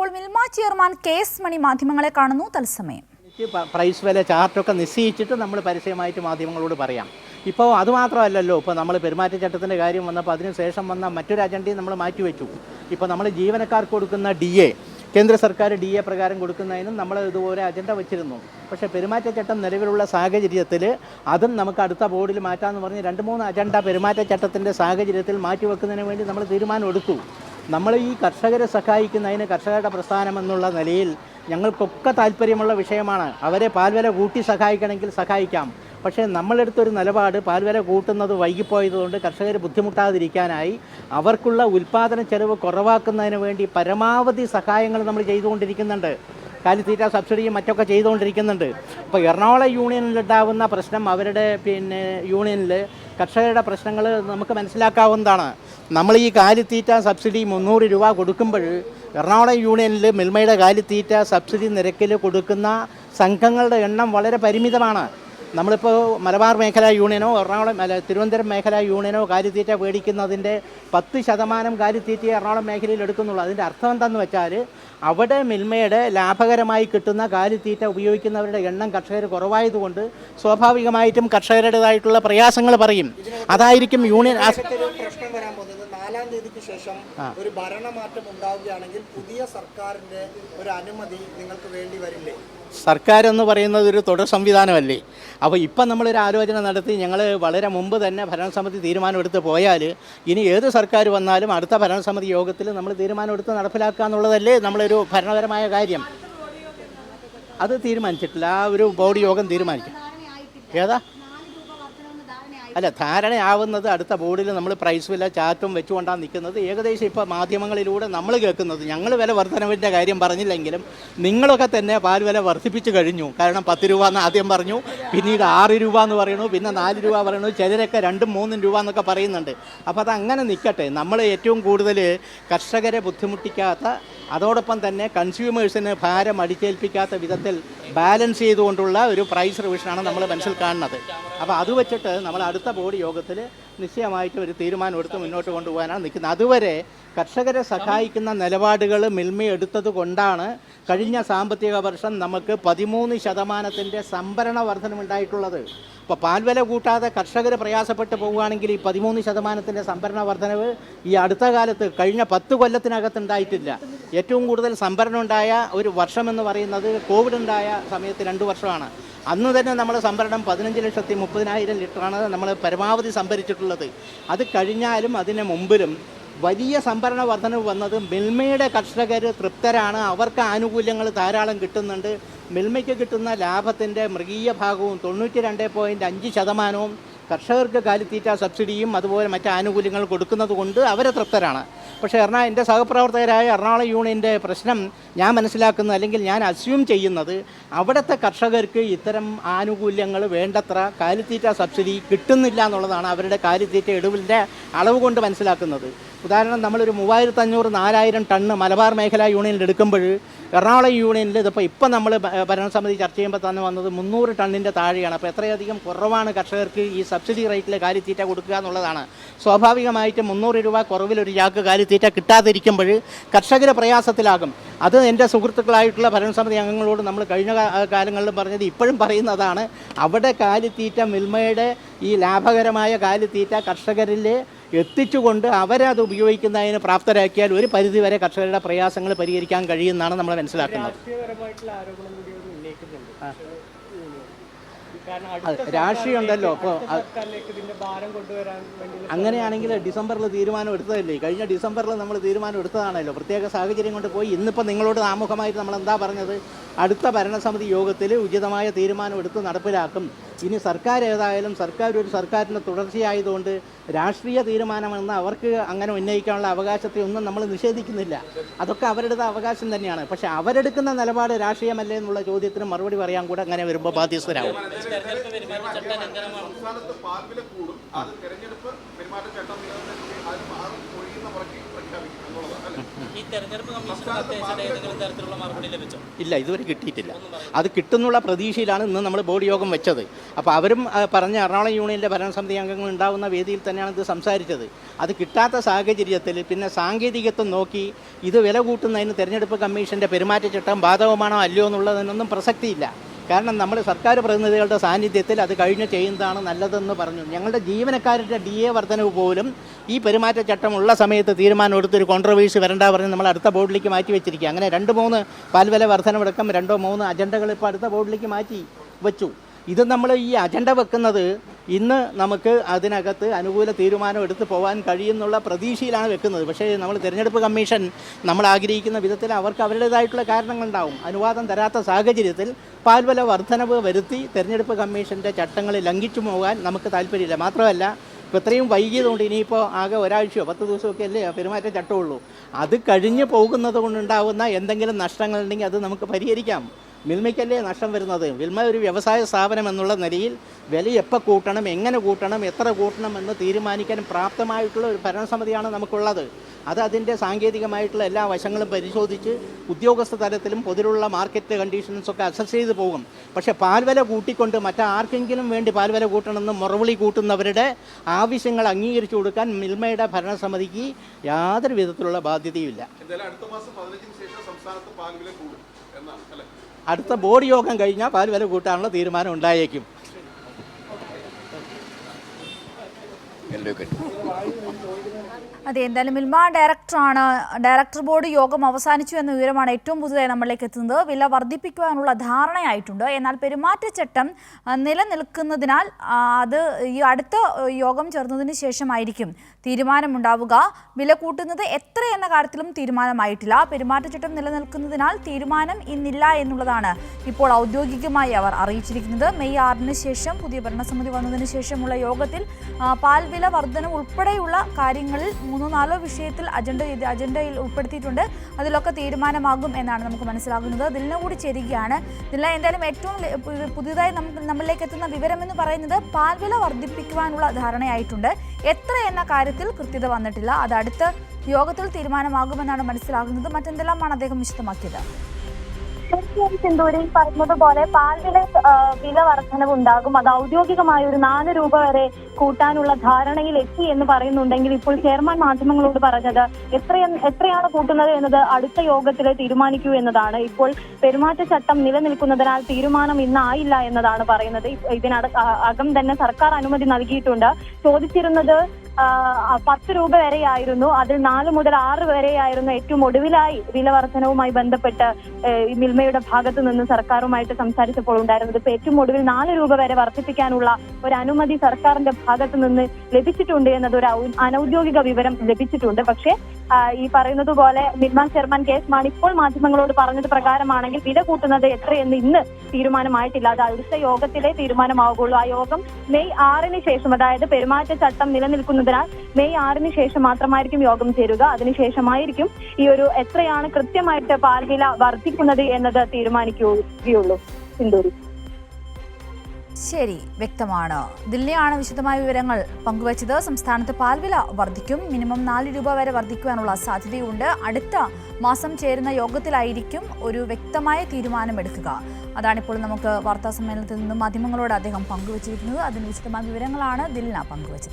ഇപ്പോൾ Milma chairman KS. മണി മാധ്യമങ്ങളെ കാണുന്നു. തത്സമയം പ്രൈസ് വില ചാർട്ടൊക്കെ നിശ്ചയിച്ചിട്ട് നമ്മൾ പരസ്യമായിട്ട് മാധ്യമങ്ങളോട് പറയാം. ഇപ്പോൾ അതുമാത്രമല്ലല്ലോ, ഇപ്പോൾ നമ്മൾ പെരുമാറ്റച്ചട്ടത്തിൻ്റെ കാര്യം വന്നപ്പോൾ അതിനുശേഷം വന്ന മറ്റൊരു അജണ്ടയും നമ്മൾ മാറ്റിവെച്ചു. ഇപ്പോൾ നമ്മൾ ജീവനക്കാർക്ക് കൊടുക്കുന്ന DA, കേന്ദ്ര സർക്കാർ DA പ്രകാരം കൊടുക്കുന്നതിനും നമ്മൾ ഇതുപോലെ അജണ്ട വെച്ചിരുന്നു. പക്ഷേ പെരുമാറ്റച്ചട്ടം നിലവിലുള്ള സാഹചര്യത്തിൽ അതും നമുക്ക് അടുത്ത ബോർഡിൽ മാറ്റാമെന്ന് പറഞ്ഞ് 2-3 അജണ്ട പെരുമാറ്റച്ചട്ടത്തിൻ്റെ സാഹചര്യത്തിൽ മാറ്റിവെക്കുന്നതിന് വേണ്ടി നമ്മൾ തീരുമാനമെടുത്തു. നമ്മൾ ഈ കർഷകരെ സഹായിക്കുന്നതിന് കർഷകരുടെ പ്രസ്ഥാനം എന്നുള്ള നിലയിൽ ഞങ്ങൾക്കൊക്കെ താല്പര്യമുള്ള വിഷയമാണ്. അവരെ പാൽവില കൂട്ടി സഹായിക്കണമെങ്കിൽ സഹായിക്കാം. പക്ഷേ നമ്മളെടുത്തൊരു നിലപാട് പാൽവില കൂട്ടുന്നത് വൈകിപ്പോയതുകൊണ്ട് കർഷകർ ബുദ്ധിമുട്ടാതിരിക്കാനായി അവർക്കുള്ള ഉൽപ്പാദന ചെലവ് കുറവാക്കുന്നതിന് വേണ്ടി പരമാവധി സഹായങ്ങൾ നമ്മൾ ചെയ്തുകൊണ്ടിരിക്കുന്നുണ്ട്. കാലിത്തീറ്റ സബ്സിഡിയും മറ്റൊക്കെ ചെയ്തുകൊണ്ടിരിക്കുന്നുണ്ട്. അപ്പോൾ എറണാകുളം യൂണിയനിലുണ്ടാവുന്ന പ്രശ്നം അവരുടെ യൂണിയനിൽ കർഷകരുടെ പ്രശ്നങ്ങൾ നമുക്ക് മനസ്സിലാക്കാവുന്നതാണ്. നമ്മൾ ഈ കാലിത്തീറ്റ സബ്സിഡി 300 രൂപ കൊടുക്കുമ്പോൾ എറണാകുളം യൂണിയനിൽ മിൽമയുടെ കാലിത്തീറ്റ സബ്സിഡി നിരക്കിൽ കൊടുക്കുന്ന സംഘങ്ങളുടെ എണ്ണം വളരെ പരിമിതമാണ്. നമ്മളിപ്പോൾ മലബാർ മേഖലാ യൂണിയനോ തിരുവനന്തപുരം മേഖലാ യൂണിയനോ കാലിത്തീറ്റ മേടിക്കുന്നതിൻ്റെ 10% കാലിത്തീറ്റയെ എറണാകുളം മേഖലയിൽ എടുക്കുന്നുള്ളൂ. അതിൻ്റെ അർത്ഥം എന്താണെന്ന് വെച്ചാൽ അവിടെ മിൽമയുടെ ലാഭകരമായി കിട്ടുന്ന കാലിത്തീറ്റ ഉപയോഗിക്കുന്നവരുടെ എണ്ണം കർഷകർ കുറവായതുകൊണ്ട് സ്വാഭാവികമായിട്ടും കർഷകരുടേതായിട്ടുള്ള പ്രയാസങ്ങൾ പറയും. അതായിരിക്കും യൂണിയൻ പ്രശ്നം വരാൻ പോകുന്നത്. 4-ാം തീയതിക്ക് ശേഷം ഒരു ഭരണമാറ്റം ഉണ്ടാവുകയാണെങ്കിൽ പുതിയ സർക്കാരിൻ്റെ ഒരു അനുമതി നിങ്ങൾക്ക് വേണ്ടി വരില്ലേ? സർക്കാർ എന്ന് പറയുന്നത് ഒരു തുടർ സംവിധാനമല്ലേ. അപ്പോൾ ഇപ്പം നമ്മളൊരു ആലോചന നടത്തി ഞങ്ങൾ വളരെ മുമ്പ് തന്നെ ഭരണസമിതി തീരുമാനമെടുത്ത് പോയാൽ ഇനി ഏത് സർക്കാർ വന്നാലും അടുത്ത ഭരണസമിതി യോഗത്തിൽ നമ്മൾ തീരുമാനമെടുത്ത് നടപ്പിലാക്കുക എന്നുള്ളതല്ലേ നമ്മളൊരു ഭരണപരമായ കാര്യം. അത് തീരുമാനിച്ചിട്ടില്ല. ആ ഒരു ബോർഡ് യോഗം തീരുമാനിക്കും. ഏതാ അല്ല, ധാരണയാവുന്നത് അടുത്ത ബോർഡിൽ നമ്മൾ പ്രൈസ് വില ചാർട്ടും വെച്ചുകൊണ്ടാണ് നിൽക്കുന്നത്. ഏകദേശം ഇപ്പോൾ മാധ്യമങ്ങളിലൂടെ നമ്മൾ കേൾക്കുന്നത്, ഞങ്ങൾ വില വർധനവിൻ്റെ കാര്യം പറഞ്ഞില്ലെങ്കിലും നിങ്ങളൊക്കെ തന്നെ പാൽ വില വർദ്ധിപ്പിച്ച് കഴിഞ്ഞു. കാരണം 10 രൂപ എന്ന് ആദ്യം പറഞ്ഞു, പിന്നീട് 6 രൂപ എന്ന് പറയുന്നു, പിന്നെ 4 രൂപ പറയുന്നു, ചിലരൊക്കെ 2-3 രൂപ എന്നൊക്കെ പറയുന്നുണ്ട്. അപ്പോൾ അതങ്ങനെ നിൽക്കട്ടെ. നമ്മൾ ഏറ്റവും കൂടുതൽ കർഷകരെ ബുദ്ധിമുട്ടിക്കാത്ത, അതോടൊപ്പം തന്നെ കൺസ്യൂമേഴ്സിന് ഭാരം അടിച്ചേൽപ്പിക്കാത്ത വിധത്തിൽ ബാലൻസ് ചെയ്തുകൊണ്ടുള്ള ഒരു പ്രൈസ് റിവിഷനാണ് നമ്മൾ മനസ്സിൽ കാണുന്നത്. അപ്പോൾ അത് വെച്ചിട്ട് നമ്മൾ അടുത്ത ബോർഡ് യോഗത്തിൽ നിശ്ചയമായിട്ട് ഒരു തീരുമാനം എടുത്ത് മുന്നോട്ട് കൊണ്ടുപോകാനാണ് നിൽക്കുന്നത്. അതുവരെ കർഷകരെ സഹായിക്കുന്ന നിലപാടുകൾ മിൽമ എടുത്തത് കൊണ്ടാണ് കഴിഞ്ഞ സാമ്പത്തിക വർഷം നമുക്ക് 13% സംഭരണ വർധനമുണ്ടായിട്ടുള്ളത്. അപ്പോൾ പാൽവില കൂട്ടാതെ കർഷകർ പ്രയാസപ്പെട്ട് പോവുകയാണെങ്കിൽ ഈ 13% സംഭരണ വർധനവ് ഈ അടുത്ത കാലത്ത് കഴിഞ്ഞ 10 കൊല്ലത്തിനകത്തുണ്ടായിട്ടില്ല. ഏറ്റവും കൂടുതൽ സംഭരണം ഉണ്ടായ ഒരു വർഷമെന്ന് പറയുന്നത് കോവിഡ് ഉണ്ടായ സമയത്ത് 2 വർഷമാണ്. അന്ന് തന്നെ നമ്മൾ സംഭരണം 15,30,000 ലിറ്ററാണ് നമ്മൾ പരമാവധി സംഭരിച്ചിട്ടുള്ളത്. അത് കഴിഞ്ഞാലും അതിന് മുമ്പിലും വലിയ സംഭരണ വർധനവ് വന്നത് മിൽമയുടെ കർഷകർ തൃപ്തരാണ്. അവർക്ക് ആനുകൂല്യങ്ങൾ ധാരാളം കിട്ടുന്നുണ്ട്. മിൽമയ്ക്ക് കിട്ടുന്ന ലാഭത്തിൻ്റെ മൃഗീയ ഭാഗവും 92.5% കർഷകർക്ക് കാലിത്തീറ്റ സബ്സിഡിയും അതുപോലെ മറ്റ് ആനുകൂല്യങ്ങൾ കൊടുക്കുന്നത് കൊണ്ട് അവരെ തൃപ്തരാണ്. പക്ഷേ എൻ്റെ സഹപ്രവർത്തകരായ എറണാകുളം യൂണിയൻ്റെ പ്രശ്നം ഞാൻ മനസ്സിലാക്കുന്നത്, അല്ലെങ്കിൽ ഞാൻ അസ്യൂം ചെയ്യുന്നത്, അവിടുത്തെ കർഷകർക്ക് ഇത്തരം ആനുകൂല്യങ്ങൾ വേണ്ടത്ര കാലിത്തീറ്റ സബ്സിഡി കിട്ടുന്നില്ല എന്നുള്ളതാണ് അവരുടെ കാലിത്തീറ്റ ഇടിവിൻ്റെ അളവ് കൊണ്ട് മനസ്സിലാക്കുന്നത്. ഉദാഹരണം, നമ്മളൊരു 3500-4000 ടണ്ണ് മലബാർ മേഖലാ യൂണിയനിൽ എടുക്കുമ്പോൾ എറണാകുളം യൂണിയനിൽ ഇപ്പം നമ്മൾ ഭരണസമിതി ചർച്ച ചെയ്യുമ്പോൾ തന്നെ വന്നത് 300 ടണ്ണിൻ്റെ താഴെയാണ്. അപ്പോൾ എത്രയധികം കുറവാണ് കർഷകർക്ക് ഈ സബ്സിഡി റേറ്റിൽ കാലിത്തീറ്റ കൊടുക്കുക എന്നുള്ളതാണ്. സ്വാഭാവികമായിട്ടും 300 രൂപ കുറവിൽ ഒരു ചാക്ക് കാലിത്തീറ്റ കിട്ടാതിരിക്കുമ്പോൾ കർഷകർ പ്രയാസത്തിലാകും. അത് എൻ്റെ സുഹൃത്തുക്കളായിട്ടുള്ള ഭരണസമിതി അംഗങ്ങളോട് നമ്മൾ കഴിഞ്ഞ കാലങ്ങളിലും പറഞ്ഞത് ഇപ്പോഴും പറയുന്നതാണ്. അവിടെ കാലിത്തീറ്റ മിൽമയുടെ ഈ ലാഭകരമായ കാലിത്തീറ്റ കർഷകരിൽ എത്തിച്ചുകൊണ്ട് അവരത് ഉപയോഗിക്കുന്നതിന് പ്രാപ്തരാക്കിയാൽ ഒരു പരിധിവരെ കർഷകരുടെ പ്രയാസങ്ങൾ പരിഹരിക്കാൻ കഴിയുമെന്നാണ് നമ്മൾ മനസ്സിലാക്കുന്നത്. രാഷ്ട്രീയം ഉണ്ടല്ലോ. അപ്പോൾ അങ്ങനെയാണെങ്കിൽ ഡിസംബറിൽ തീരുമാനം എടുത്തതല്ലേ? കഴിഞ്ഞ ഡിസംബറിൽ നമ്മൾ തീരുമാനം എടുത്തതാണല്ലോ. പ്രത്യേക സാഹചര്യം കൊണ്ട് പോയി. ഇന്നിപ്പോൾ നിങ്ങളോട് ആമുഖമായിട്ട് നമ്മൾ എന്താ പറഞ്ഞത്? അടുത്ത ഭരണസമിതി യോഗത്തിൽ ഉചിതമായ തീരുമാനം എടുത്ത് നടപ്പിലാക്കും. ഇനി സർക്കാർ ഏതായാലും സർക്കാരിൻ്റെ തുടർച്ചയായതുകൊണ്ട് രാഷ്ട്രീയ തീരുമാനമെന്ന് അവർക്ക് അങ്ങനെ ഉന്നയിക്കാനുള്ള അവകാശത്തെ ഒന്നും നമ്മൾ നിഷേധിക്കുന്നില്ല. അതൊക്കെ അവരുടെ അവകാശം തന്നെയാണ്. പക്ഷേ അവരെടുക്കുന്ന നിലപാട് രാഷ്ട്രീയമല്ലേ എന്നുള്ള ചോദ്യത്തിന് മറുപടി പറയാൻ കൂടെ അങ്ങനെ വരുമ്പോൾ ബാധ്യസ്ഥരാകും. ഇല്ല, ഇതുവരെ കിട്ടിയിട്ടില്ല. അത് കിട്ടുന്നുള്ള പ്രതീക്ഷയിലാണ് ഇന്ന് നമ്മൾ ബോർഡ് യോഗം വെച്ചത്. അപ്പോൾ അവരും പറഞ്ഞ എറണാകുളം യൂണിയനിലെ ഭരണസമിതി അംഗങ്ങൾ ഉണ്ടാകുന്ന വേദിയിൽ തന്നെയാണ് ഇത് സംസാരിച്ചത്. അത് കിട്ടാത്ത സാഹചര്യത്തിൽ പിന്നെ സാങ്കേതികത്വം നോക്കി ഇത് വില കൂട്ടുന്നതിന് തെരഞ്ഞെടുപ്പ് കമ്മീഷൻ്റെ പെരുമാറ്റച്ചട്ടം ബാധകമാണോ അല്ലയോ എന്നുള്ളതിനൊന്നും പ്രസക്തിയില്ല. കാരണം നമ്മൾ സർക്കാർ പ്രതിനിധികളുടെ സാന്നിധ്യത്തിൽ അത് കഴിഞ്ഞ് ചെയ്യുന്നതാണ് നല്ലതെന്ന് പറഞ്ഞു. ഞങ്ങളുടെ ജീവനക്കാരുടെ DA വർധനവ് പോലും ഈ പെരുമാറ്റച്ചട്ടമുള്ള സമയത്ത് തീരുമാനം എടുത്തൊരു കോൺട്രവേഴ്സി വരണ്ട പറഞ്ഞ് നമ്മൾ അടുത്ത ബോർഡിലേക്ക് മാറ്റി വെച്ചിരിക്കുക. അങ്ങനെ 2-3 പാൽവില വർധനവടക്കം 2-3 അജണ്ടകൾ ഇപ്പോൾ അടുത്ത ബോർഡിലേക്ക് മാറ്റി വെച്ചു. ഇത് നമ്മൾ ഈ അജണ്ട വെക്കുന്നത് ഇന്ന് നമുക്ക് അതിനകത്ത് അനുകൂല തീരുമാനം എടുത്ത് പോകാൻ കഴിയുന്നുള്ള പ്രതീക്ഷയിലാണ് വെക്കുന്നത്. പക്ഷേ നമ്മൾ തിരഞ്ഞെടുപ്പ് കമ്മീഷൻ നമ്മൾ ആഗ്രഹിക്കുന്ന വിധത്തിൽ അവർക്ക് അവരുടേതായിട്ടുള്ള കാരണങ്ങളുണ്ടാവും. അനുവാദം തരാത്ത സാഹചര്യത്തിൽ പാൽവില വർധനവ് വരുത്തി തിരഞ്ഞെടുപ്പ് കമ്മീഷൻ്റെ ചട്ടങ്ങൾ ലംഘിച്ചു പോകാൻ നമുക്ക് താല്പര്യമില്ല. മാത്രമല്ല ഇപ്പോൾ ഇത്രയും വൈകിയതുകൊണ്ട് ഇനിയിപ്പോൾ ആകെ ഒരാഴ്ചയോ 10 ദിവസമൊക്കെ അല്ലേ പെരുമാറ്റ ചട്ടമുള്ളൂ. അത് കഴിഞ്ഞ് പോകുന്നത് കൊണ്ടുണ്ടാകുന്ന എന്തെങ്കിലും നഷ്ടങ്ങളുണ്ടെങ്കിൽ അത് നമുക്ക് പരിഹരിക്കാം. മിൽമയ്ക്കല്ലേ നഷ്ടം വരുന്നത്? മിൽമ ഒരു വ്യവസായ സ്ഥാപനം എന്നുള്ള നിലയിൽ വില എപ്പോൾ കൂട്ടണം, എങ്ങനെ കൂട്ടണം, എത്ര കൂട്ടണം എന്ന് തീരുമാനിക്കാൻ പ്രാപ്തമായിട്ടുള്ള ഒരു ഭരണസമിതിയാണ് നമുക്കുള്ളത്. അത് അതിൻ്റെ സാങ്കേതികമായിട്ടുള്ള എല്ലാ വശങ്ങളും പരിശോധിച്ച് ഉദ്യോഗസ്ഥ തലത്തിലും പൊതുവിലുള്ള മാർക്കറ്റ് കണ്ടീഷൻസൊക്കെ അസസ് ചെയ്ത് പോകും. പക്ഷേ പാൽവില കൂട്ടിക്കൊണ്ട് മറ്റാർക്കെങ്കിലും വേണ്ടി പാൽവില കൂട്ടണമെന്ന് മുറവിളി കൂട്ടുന്നവരുടെ ആവശ്യങ്ങൾ അംഗീകരിച്ചു കൊടുക്കാൻ മിൽമയുടെ ഭരണസമിതിക്ക് യാതൊരു വിധത്തിലുള്ള ബാധ്യതയുമില്ല. അടുത്ത ബോർഡ് യോഗം കഴിഞ്ഞാൽ പാൽവില കൂട്ടാനുള്ള തീരുമാനം ഉണ്ടായേക്കും. അതെ, എന്തായാലും മിൽമ ഡയറക്ടർ ബോർഡ് യോഗം അവസാനിച്ചു എന്ന വിവരമാണ് ഏറ്റവും പുതുതായി നമ്മളിലേക്ക് എത്തുന്നത്. വില വർദ്ധിപ്പിക്കുവാനുള്ള ധാരണയായിട്ടുണ്ട്. എന്നാൽ പെരുമാറ്റച്ചട്ടം നിലനിൽക്കുന്നതിനാൽ അത് ഈ അടുത്ത യോഗം ചേർന്നതിന് ശേഷമായിരിക്കും തീരുമാനമുണ്ടാവുക. വില കൂട്ടുന്നത് എത്ര എന്ന കാര്യത്തിലും തീരുമാനമായിട്ടില്ല. പെരുമാറ്റച്ചട്ടം നിലനിൽക്കുന്നതിനാൽ തീരുമാനം ഇന്നില്ല എന്നുള്ളതാണ് ഇപ്പോൾ ഔദ്യോഗികമായി അവർ അറിയിച്ചിരിക്കുന്നത്. മെയ് 6-ന് ശേഷം പുതിയ ഭരണസമിതി വന്നതിന് ശേഷമുള്ള യോഗത്തിൽ പാൽവില വർധന ഉൾപ്പെടെയുള്ള കാര്യങ്ങളിൽ 3-4 വിഷയത്തിൽ അജണ്ടയിൽ ഉൾപ്പെടുത്തിയിട്ടുണ്ട്. അതിലൊക്കെ തീരുമാനമാകും എന്നാണ് നമുക്ക് മനസ്സിലാകുന്നത്. ദിലിന കൂടി ചേരുകയാണ്. ദിലിന, എന്തായാലും ഏറ്റവും പുതിയതായി നമ്മളിലേക്ക് എത്തുന്ന വിവരം എന്ന് പറയുന്നത് പാൽവില വർദ്ധിപ്പിക്കുവാനുള്ള ധാരണയായിട്ടുണ്ട്. എത്ര എന്ന കാര്യത്തിൽ കൃത്യത വന്നിട്ടില്ല. അത് അടുത്ത യോഗത്തിൽ തീരുമാനമാകുമെന്നാണ് മനസ്സിലാകുന്നത്. മറ്റെന്തെല്ലാമാണ് അദ്ദേഹം വിശദമാക്കിയത്? തീർച്ചയായും സിന്ധൂരി പറഞ്ഞതുപോലെ വില വർധനവ് ഉണ്ടാകും. അത് ഔദ്യോഗികമായ ഒരു 4 രൂപ വരെ കൂട്ടാനുള്ള ധാരണയിൽ എത്തി എന്ന് പറയുന്നുണ്ടെങ്കിൽ ഇപ്പോൾ ചെയർമാൻ മാധ്യമങ്ങളോട് പറഞ്ഞത് എത്രയാണ് കൂട്ടുന്നത് എന്നത് അടുത്ത യോഗത്തിൽ തീരുമാനിക്കൂ എന്നതാണ്. ഇപ്പോൾ പെരുമാറ്റച്ചട്ടം നിലനിൽക്കുന്നതിനാൽ തീരുമാനം ഇന്നായില്ല എന്നതാണ് പറയുന്നത്. ഇതിനകം തന്നെ സർക്കാർ അനുമതി നൽകിയിട്ടുണ്ട്. ചോദിച്ചിരുന്നത് 10 രൂപ വരെയായിരുന്നു. അതിൽ 4 മുതൽ 6 വരെയായിരുന്നു ഏറ്റവും ഒടുവിലായി വില വർധനവുമായി ബന്ധപ്പെട്ട് മിൽമയുടെ ഭാഗത്തു നിന്ന് സർക്കാരുമായിട്ട് സംസാരിച്ചപ്പോൾ ഉണ്ടായിരുന്നത്. ഇപ്പൊ ഏറ്റവും ഒടുവിൽ 4 രൂപ വരെ വർദ്ധിപ്പിക്കാനുള്ള ഒരു അനുമതി സർക്കാരിന്റെ ഭാഗത്തു നിന്ന് ലഭിച്ചിട്ടുണ്ട് എന്നതൊരു അനൌദ്യോഗിക വിവരം ലഭിച്ചിട്ടുണ്ട്. പക്ഷേ ഈ പറയുന്നത് പോലെ മിൽമ ചെയർമാൻ KS മാണി ഇപ്പോൾ മാധ്യമങ്ങളോട് പറഞ്ഞത് പ്രകാരമാണെങ്കിൽ വില കൂട്ടുന്നത് എത്രയെന്ന് ഇന്ന് തീരുമാനമായിട്ടില്ല. അത് അടുത്ത യോഗത്തിലെ തീരുമാനമാവുകയുള്ളൂ. ആ യോഗം മെയ് 6-ന് ശേഷം, അതായത് പെരുമാറ്റച്ചട്ടം നിലനിൽക്കുന്നതിനാൽ മെയ് 6-ന് ശേഷം മാത്രമായിരിക്കും യോഗം ചേരുക. അതിനുശേഷമായിരിക്കും ഈ ഒരു എത്രയാണ് കൃത്യമായിട്ട് പാൽവില വർദ്ധിക്കുന്നത് എന്നത് തീരുമാനിക്കുകയുള്ളൂ. സിന്ധൂരി. ശരി, വ്യക്തമാണ്. ദില്ലിയാണ് വിശദമായ വിവരങ്ങൾ പങ്കുവച്ചത്. സംസ്ഥാനത്ത് പാൽവില വർദ്ധിക്കും. മിനിമം 4 രൂപ വരെ വർദ്ധിക്കുവാനുള്ള സാധ്യതയുണ്ട്. അടുത്ത മാസം ചേരുന്ന യോഗത്തിലായിരിക്കും ഒരു വ്യക്തമായ തീരുമാനമെടുക്കുക. അതാണിപ്പോൾ നമുക്ക് വാർത്താ സമ്മേളനത്തിൽ നിന്നും മാധ്യമങ്ങളോട് അദ്ദേഹം പങ്കുവച്ചിരിക്കുന്നത്. അതിന് വിശദമായ വിവരങ്ങളാണ് ദില്ലിന പങ്കുവച്ചത്.